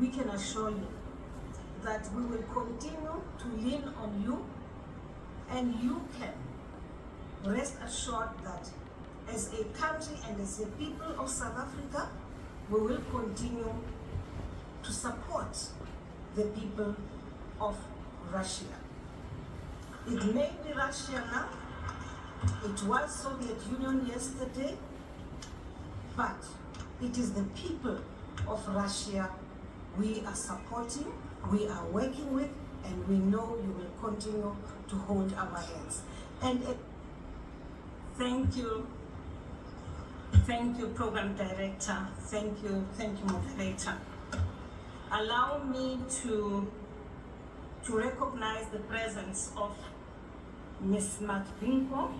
we can assure you that we will continue to lean on you, and you can rest assured that as a country and as a people of South Africa, we will continue to support the people of Russia. It may be Russia now, it was Soviet Union yesterday, but it is the people of Russia we are supporting, we are working with, and we know you will continue to hold our hands. And thank you, Program Director, thank you, Moderator. Allow me to recognize the presence of Ms. Matvinko,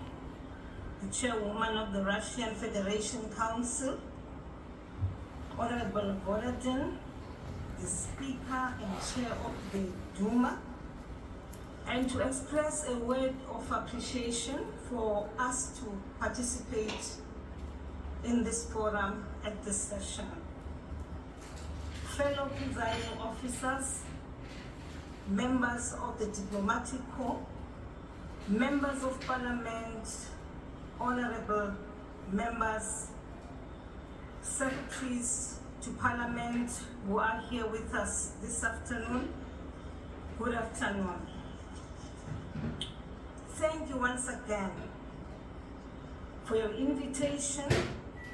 the Chairwoman of the Russian Federation Council, Honorable Borodin, the Speaker and Chair of the Duma, and to express a word of appreciation for us to participate in this forum at this session. Fellow presiding officers, members of the Diplomatic Corps, members of Parliament, honorable members, secretaries to Parliament who are here with us this afternoon, good afternoon. Thank you once again for your invitation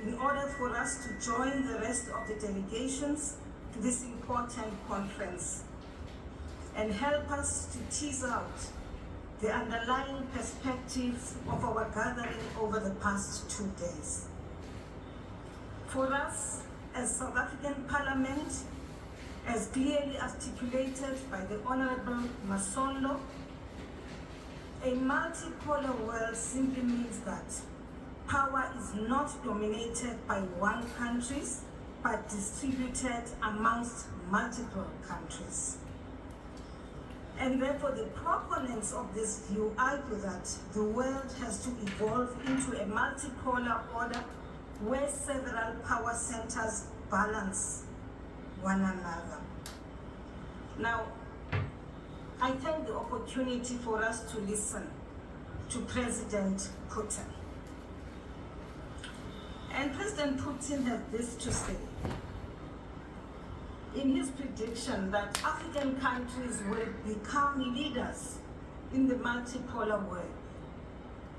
in order for us to join the rest of the delegations to this important conference and help us to tease out the underlying perspectives of our gathering over the past 2 days. For us, as South African Parliament, as clearly articulated by the Honorable Masondo, a multipolar world simply means that power is not dominated by one country, but distributed amongst multiple countries. And therefore, the proponents of this view argue that the world has to evolve into a multipolar order where several power centers balance one another. Now, I take the opportunity for us to listen to President Putin. And President Putin has this to say in his prediction that African countries will become leaders in the multipolar world,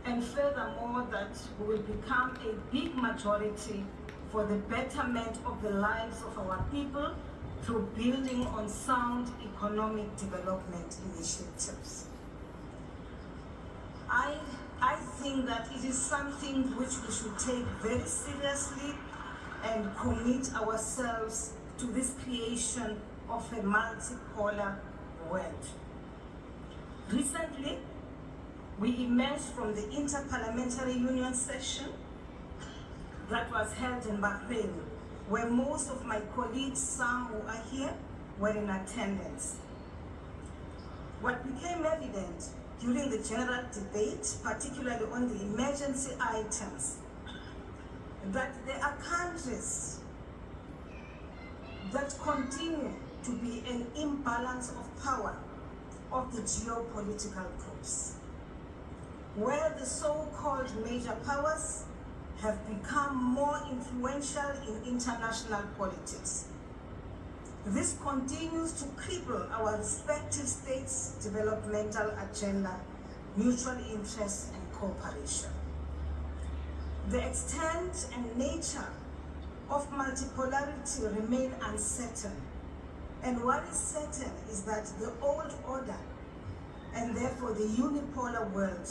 and furthermore that we will become a big majority for the betterment of the lives of our people through building on sound economic development initiatives. I think that it is something which we should take very seriously and commit ourselves to this creation of a multipolar world. Recently, we emerged from the Inter-Parliamentary Union session that was held in Bahrain, where most of my colleagues, some who are here, were in attendance. What became evident during the general debate, particularly on the emergency items, that there are countries that continue to be an imbalance of power of the geopolitical groups, where the so-called major powers have become more influential in international politics. This continues to cripple our respective states' developmental agenda, mutual interests, and cooperation. The extent and nature of multipolarity remain uncertain, and what is certain is that the old order, and therefore the unipolar world,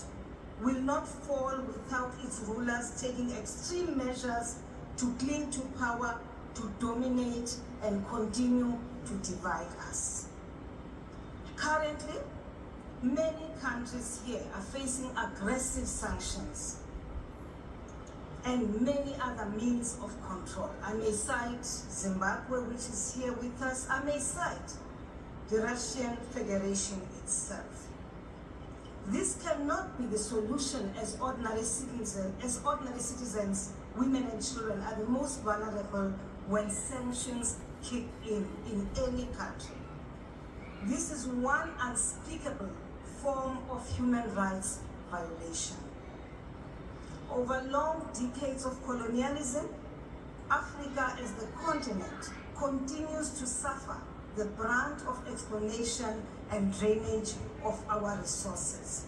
will not fall without its rulers taking extreme measures to cling to power, to dominate, and continue to divide us. Currently, many countries here are facing aggressive sanctions and many other means of control. I may cite Zimbabwe, which is here with us. I may cite the Russian Federation itself. This cannot be the solution as ordinary citizens, women and children are the most vulnerable when sanctions kick in any country. This is one unspeakable form of human rights violation. Over long decades of colonialism, Africa as the continent continues to suffer the brunt of exploitation and drainage of our resources.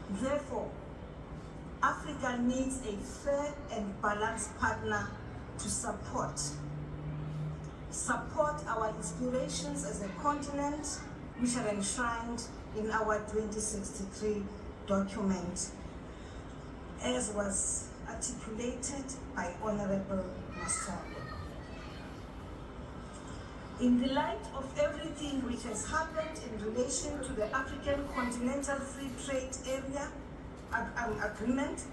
Therefore, Africa needs a fair and balanced partner to support our inspirations as a continent, which are enshrined in our 2063 document, as was articulated by Honorable Masondo. In the light of everything which has happened in relation to the African Continental Free Trade Area Agreement,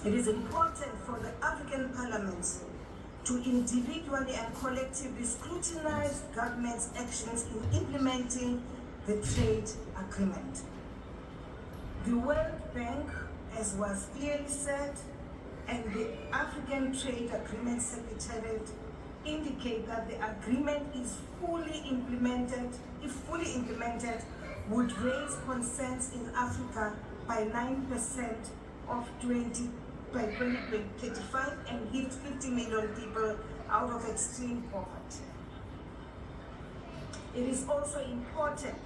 it is important for the African parliaments to individually and collectively scrutinize government's actions in implementing the trade agreement. The World Bank, as was clearly said, and the African Trade Agreement Secretariat indicate that the agreement is fully implemented, if fully implemented, would raise concerns in Africa by 9% by 2035 and lift 50 million people out of extreme poverty. It is also important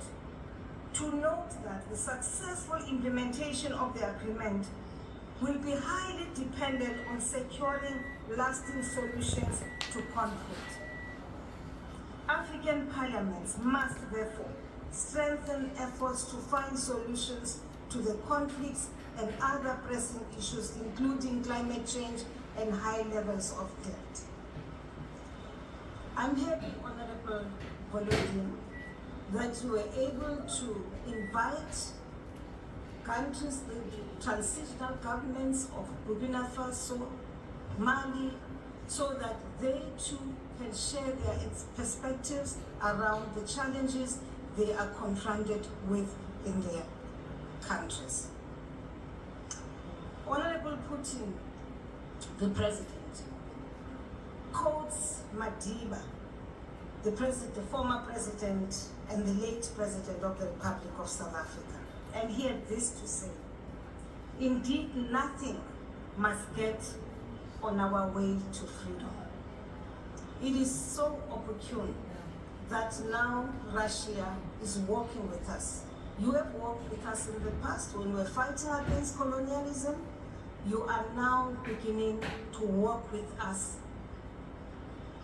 to note that the successful implementation of the agreement will be highly dependent on securing lasting solutions to conflict. African parliaments must therefore strengthen efforts to find solutions to the conflicts and other pressing issues, including climate change and high levels of debt. I'm happy, Honorable Volodin, that you were able to invite countries, the transitional governments of Burkina Faso, Mali, so that they too can share their perspectives around the challenges they are confronted with in their countries. Honorable Putin, the president, quotes Madiba, the former president and the late president of the Republic of South Africa. And he had this to say: indeed, nothing must get on our way to freedom. It is so opportune that now Russia is working with us. You have worked with us in the past when we were fighting against colonialism. You are now beginning to work with us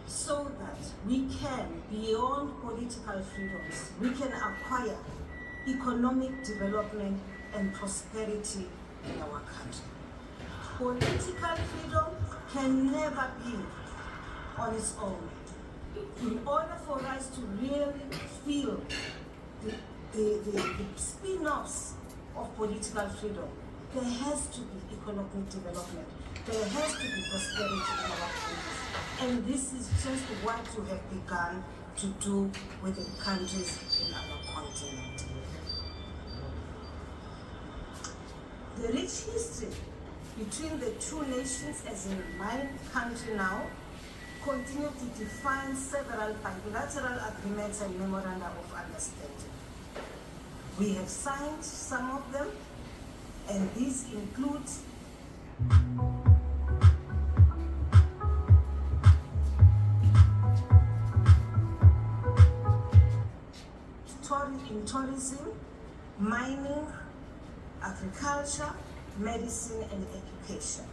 so that we can, beyond political freedoms, we can acquire economic development and prosperity in our country. Political freedom can never be on its own. In order for us to really feel the spin-offs of political freedom, there has to be economic development. There has to be prosperity in our countries. And this is just what you have begun to do with the countries in our continent. The rich history between the two nations, as in my country now, continue to define several bilateral agreements and memoranda of understanding. We have signed some of them, and these include in tourism, mining, agriculture, medicine, and education.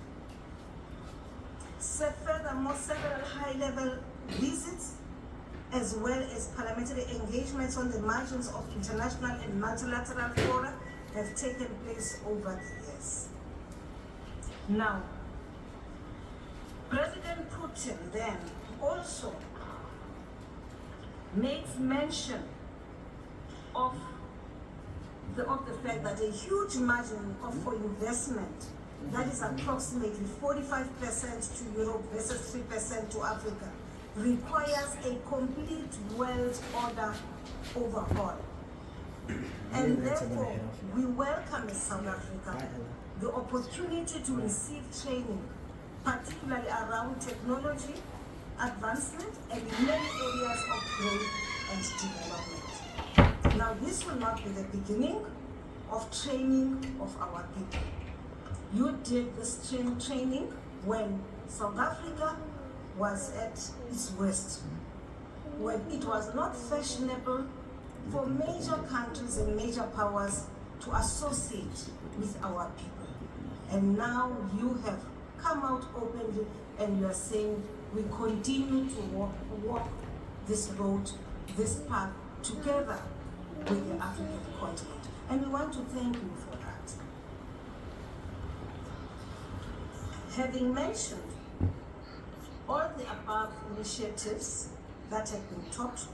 Furthermore, several high-level visits, as well as parliamentary engagements on the margins of international and multilateral fora, have taken place over the years. Now, President Putin then also makes mention of the fact that a huge margin for investment, that is approximately 45% to Europe versus 3% to Africa, requires a complete world order overhaul. And therefore, we welcome in South Africa the opportunity to receive training, particularly around technology, advancement and in many areas of growth and development. Now, this will not be the beginning of training of our people. You did this training when South Africa was at its worst, when it was not fashionable for major countries and major powers to associate with our people. And now you have come out openly and you are saying we continue to walk this road, this path together with the African continent. And we want to thank you for that. Having mentioned all the above initiatives that have been talked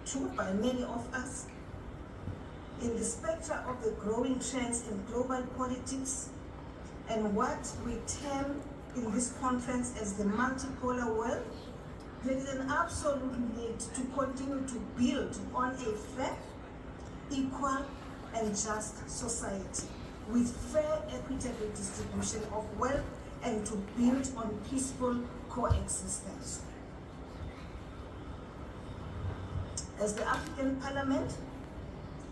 to by many of us, in the spectrum of the growing trends in global politics and what we term in this conference as the multipolar world, there is an absolute need to continue to build on a fair, equal, and just society with fair, equitable distribution of wealth and to build on peaceful coexistence. As the African Parliament,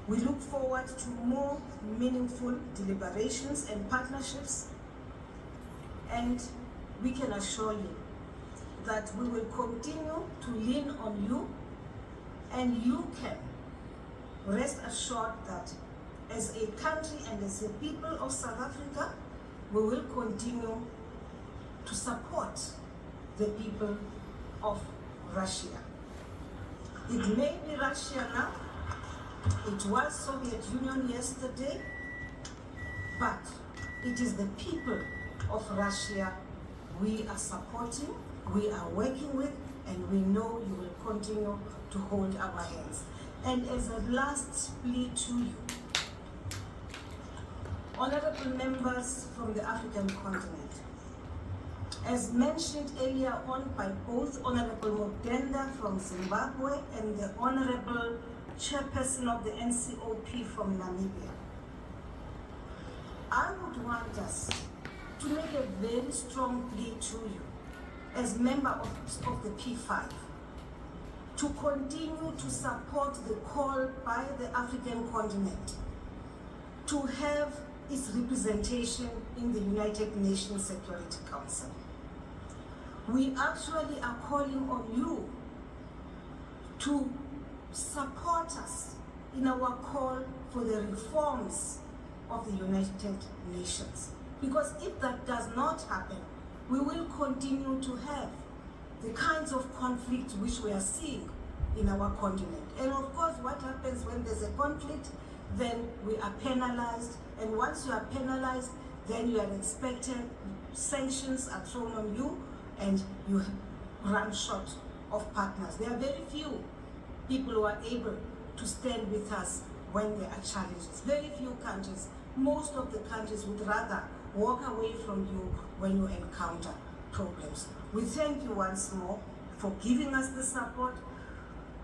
we look forward to more meaningful deliberations and partnerships, and we can assure you that we will continue to lean on you, and you can rest assured that as a country and as a people of South Africa, we will continue to support the people of Russia. It may be Russia now, it was Soviet Union yesterday, but it is the people of Russia we are supporting, we are working with, and we know you will continue to hold our hands. And as a last plea to you, honorable members from the African continent, as mentioned earlier on by both Honorable Mudenda from Zimbabwe and the Honorable Chairperson of the NCOP from Namibia, I would want us to make a very strong plea to you as member of the P5 to continue to support the call by the African continent to have its representation in the United Nations Security Council. We actually are calling on you to support us in our call for the reforms of the United Nations. Because if that does not happen, we will continue to have the kinds of conflict which we are seeing in our continent. And of course, what happens when there's a conflict, then we are penalized. And once you are penalized, then you are expected, sanctions are thrown on you, and you run short of partners. There are very few people who are able to stand with us when there are challenges. Very few countries. Most of the countries would rather walk away from you when you encounter problems. We thank you once more for giving us the support.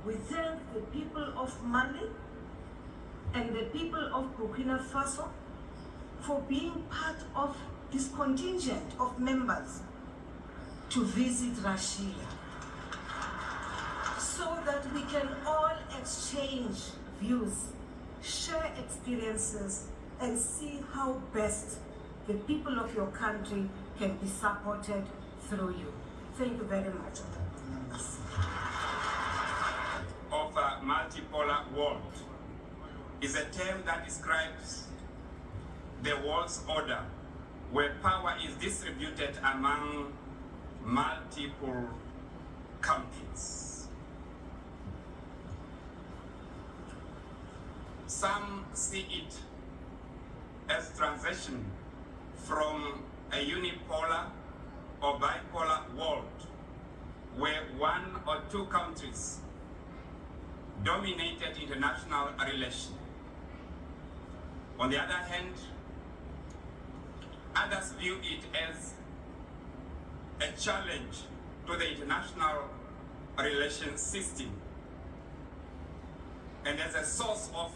We thank the people of Mali and the people of Burkina Faso for being part of this contingent of members to visit Russia, so that we can all exchange views, share experiences, and see how best the people of your country can be supported through you. Thank you very much. Of a multipolar world is a term that describes the world's order where power is distributed among multiple countries. Some see it as transition from a unipolar or bipolar world where one or two countries dominated international relations. On the other hand, others view it as a challenge to the international relations system and as a source of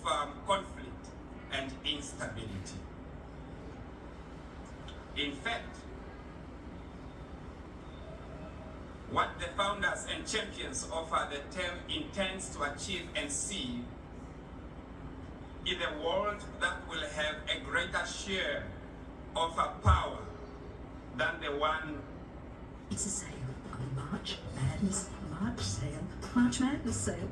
conflict and instability. In fact, what the founders and champions of the term intends to achieve and see is a world that will have a greater share of power than the one. It's a sale, a March Madness March sale, March Madness sale.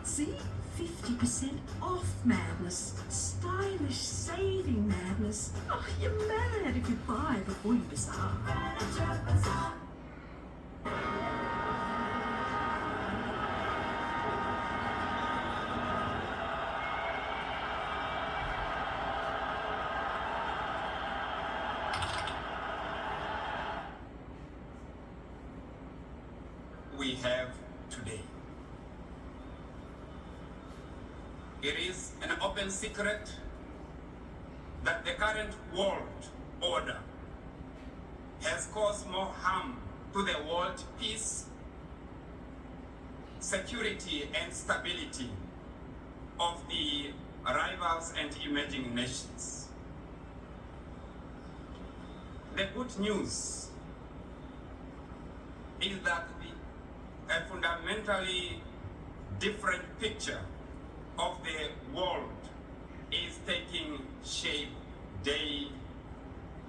See, 50% off madness, stylish saving madness. Oh, you're mad if you buy before you bazaar. We have today. It is an open secret that the current world order has caused more harm to the world peace, security, and stability of the rivals and emerging nations. The good news is that a fundamentally different picture of the world is taking shape day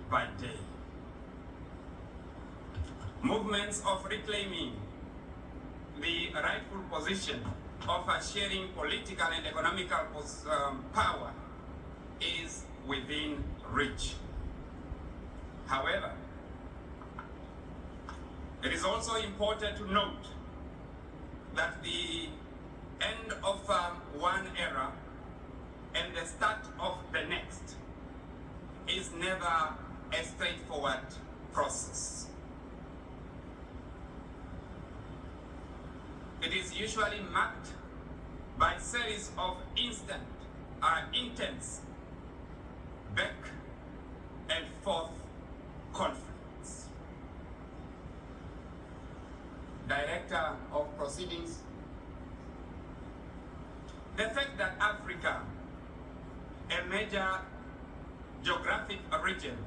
by day. Movements of reclaiming the rightful position of sharing political and economical power is within reach. However, it is also important to note that the end of one era and the start of the next is never a straightforward process. It is usually marked by a series of intense back and forth conflicts. Director of Proceedings, the fact that Africa, a major geographic region,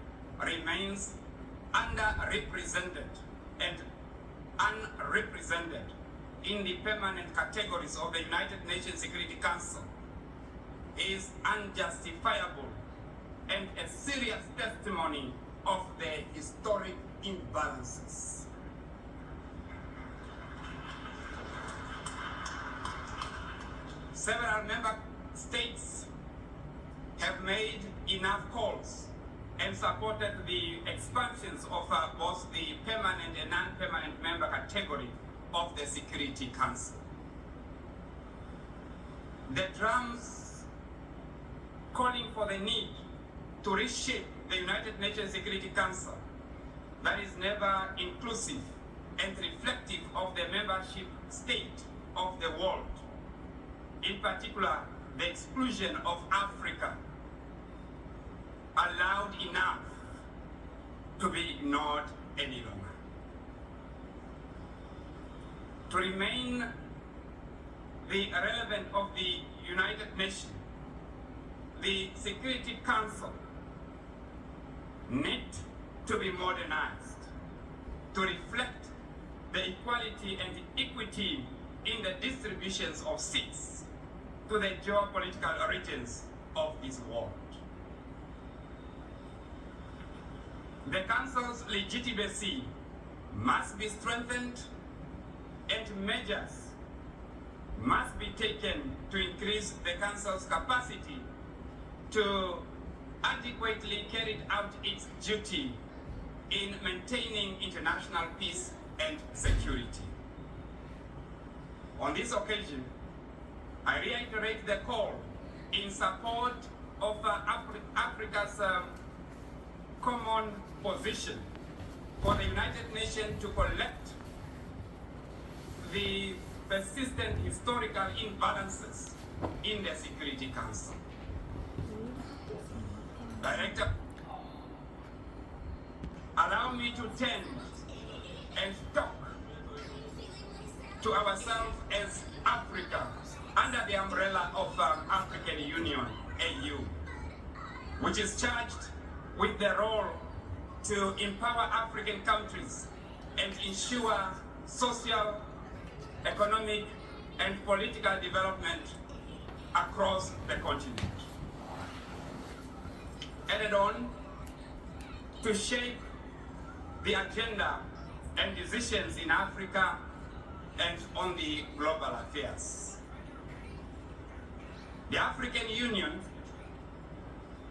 remains underrepresented and unrepresented in the permanent categories of the United Nations Security Council is unjustifiable and a serious testimony of the historic imbalances. Several member states have made enough calls and supported the expansions of both the permanent and non-permanent member category of the Security Council. The drums calling for the need to reshape the United Nations Security Council that is never inclusive and reflective of the membership state of the world, in particular the exclusion of Africa, are loud enough to be ignored any longer. To remain the relevant of the United Nations, the Security Council need to be modernized to reflect the equality and the equity in the distributions of seats to the geopolitical regions of this world. The Council's legitimacy must be strengthened and measures must be taken to increase the Council's capacity to adequately carry out its duty in maintaining international peace and security. On this occasion, I reiterate the call in support of Africa's common position for the United Nations to collect the persistent historical imbalances in the Security Council. Director, allow me to tend and talk to ourselves as Africa under the umbrella of African Union, AU, which is charged with the role to empower African countries and ensure social, economic, and political development across the continent. Added on to shape the agenda and decisions in Africa and on the global affairs. The African Union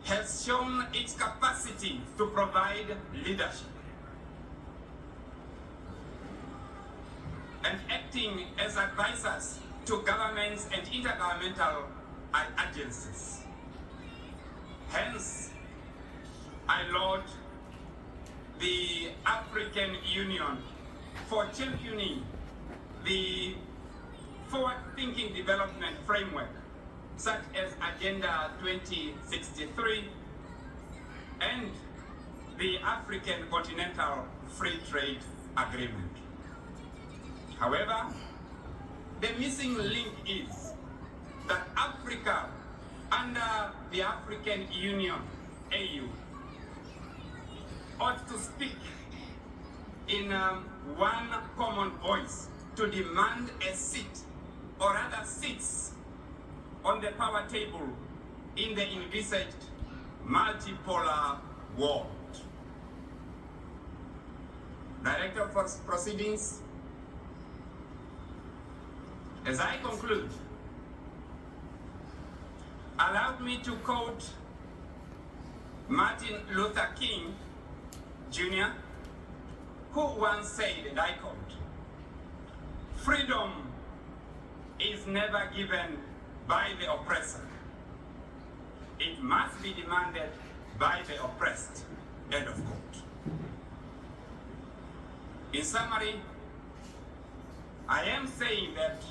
has shown its capacity to provide leadership and acting as advisors to governments and intergovernmental agencies. Hence, I laud the African Union for championing the forward-thinking development framework such as Agenda 2063 and the African Continental Free Trade Agreement. However, the missing link is that Africa, under the African Union, AU, ought to speak in one common voice to demand a seat, or rather seats, on the power table in the envisaged multipolar world. Director for Proceedings, as I conclude, allow me to quote Martin Luther King Jr., who once said, and I quote, "Freedom is never given by the oppressor. It must be demanded by the oppressed." End of quote. In summary, I am saying that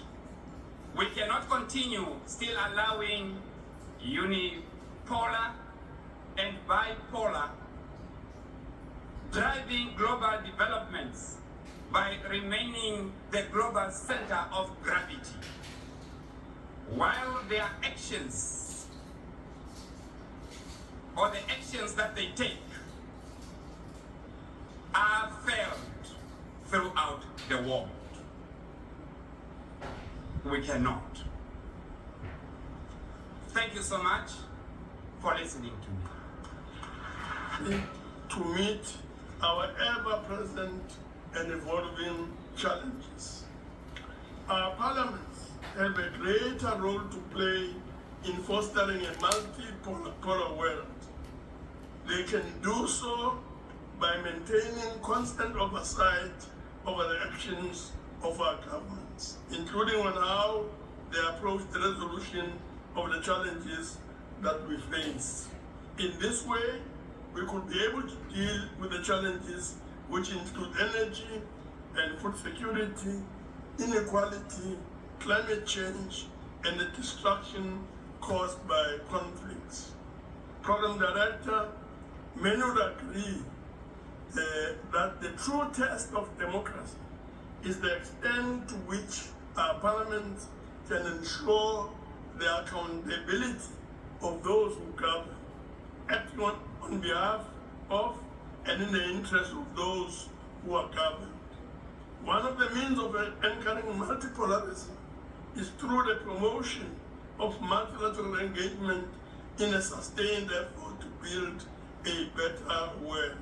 we cannot continue still allowing unipolar and bipolar driving global developments by remaining the global center of gravity, while their actions or the actions that they take are felt throughout the world. We cannot. Thank you so much for listening to me. To meet our ever-present and evolving challenges. Our parliaments have a greater role to play in fostering a multipolar world. They can do so by maintaining constant oversight over the actions of our governments, including on how they approach the resolution of the challenges that we face. In this way, we could be able to deal with the challenges which include energy and food security, inequality, climate change, and the destruction caused by conflicts. Program Director, many would agree that the true test of democracy is the extent to which our parliament can ensure the accountability of those who govern, acting on behalf of and in the interest of those who are governed. One of the means of anchoring multipolarism is through the promotion of multilateral engagement in a sustained effort to build a better world.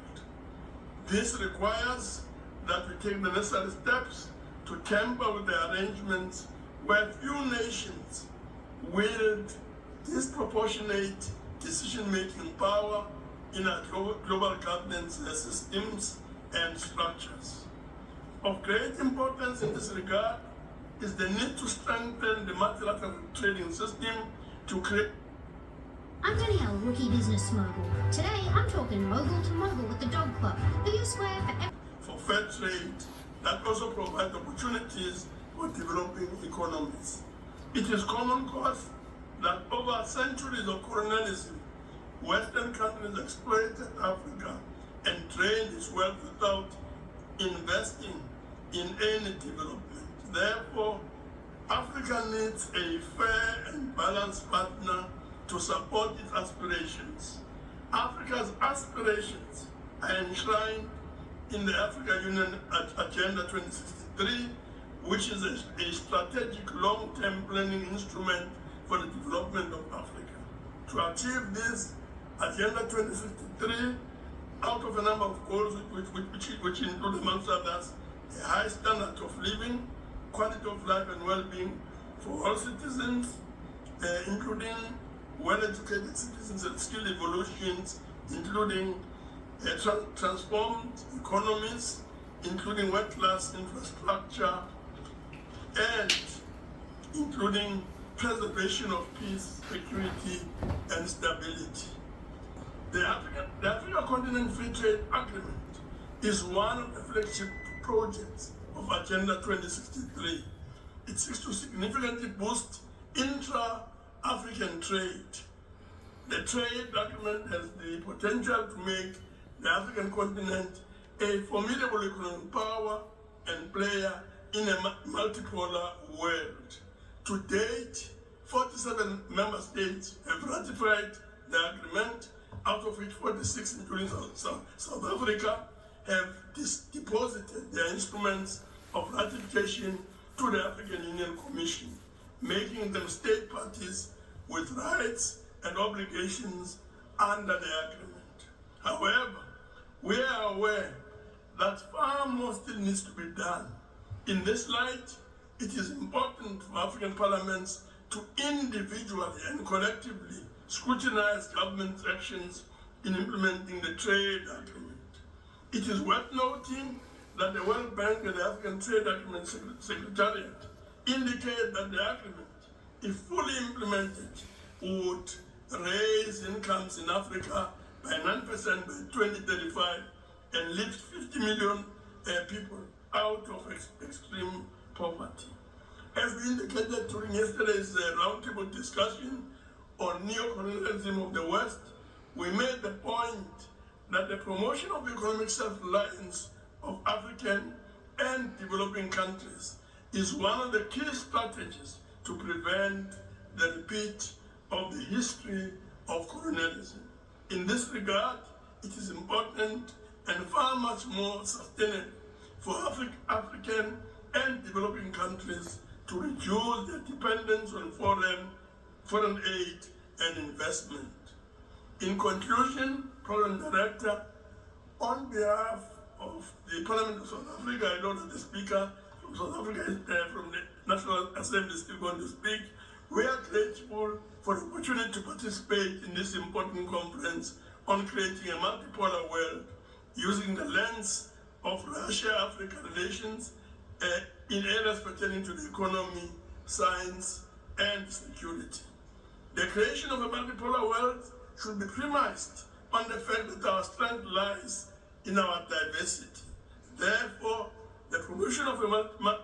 This requires that we take the necessary steps to tamper with the arrangements where few nations wield disproportionate decision-making power in our global governance systems and structures. Of great importance in this regard is the need to strengthen the multilateral trading system to create. I'm Danielle, rookie business mogul. Today, I'm talking mogul to mogul with the Dog Club, who you swear for fair trade that also provides opportunities for developing economies. It is common cause that over centuries of colonialism, Western countries exploited Africa and drained its wealth without investing in any development. Therefore, Africa needs a fair and balanced partner to support its aspirations. Africa's aspirations are enshrined in the African Union Agenda 2063 2063, which is a strategic long-term planning instrument for the development of Africa. To achieve this, Agenda 2063, out of a number of goals which include, amongst others, a high standard of living, quality of life and well-being for all citizens, including well-educated citizens and skill evolutions, including transformed economies, including world-class infrastructure, and including preservation of peace, security, and stability. The Africa Continent Free Trade Agreement is one of the flagship projects of Agenda 2063. It seeks to significantly boost intra-African trade. The trade agreement has the potential to make the African continent a formidable economic power and player in a multipolar world. To date, 47 member states have ratified the agreement, out of which 46, including South Africa, have deposited their instruments of ratification to the African Union Commission, making them state parties with rights and obligations under the agreement. However, we are aware that far more still needs to be done. In this light, it is important for African parliaments to individually and collectively scrutinize government actions in implementing the trade agreement. It is worth noting that the World Bank and the African Trade Agreement Secretariat indicate that the agreement, if fully implemented, would raise incomes in Africa by 9% by 2035 and lift 50 million people out of extreme poverty. As we indicated during yesterday's roundtable discussion on neo-colonialism of the West, we made the point that the promotion of economic self-reliance of African and developing countries is one of the key strategies to prevent the repeat of the history of colonialism. In this regard, it is important and far much more sustainable for African and developing countries to reduce their dependence on foreign aid and investment. In conclusion, Program Director, on behalf of the Parliament of South Africa, I know that the Speaker from South Africa, from the National Assembly, is still going to speak. We are grateful for the opportunity to participate in this important conference on creating a multipolar world using the lens of Russia-Africa relations in areas pertaining to the economy, science, and security. The creation of a multipolar world should be premised on the fact that our strength lies in our diversity. Therefore, the promotion of a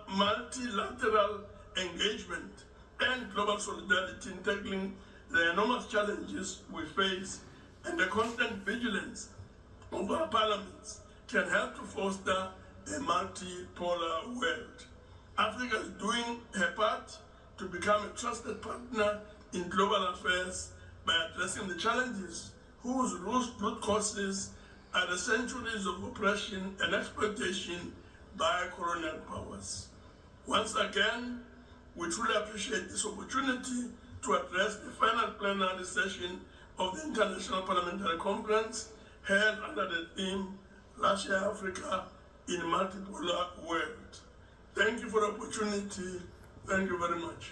multilateral engagement and global solidarity in tackling the enormous challenges we face and the constant vigilance of our parliaments can help to foster a multipolar world. Africa is doing her part to become a trusted partner in global affairs by addressing the challenges whose root causes are the centuries of oppression and exploitation by colonial powers. Once again, we truly appreciate this opportunity to address the final plenary session of the International Parliamentary Conference held under the theme Russia-Africa in Multipolar World. Thank you for the opportunity. Thank you very much.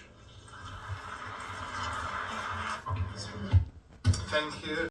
Thank you.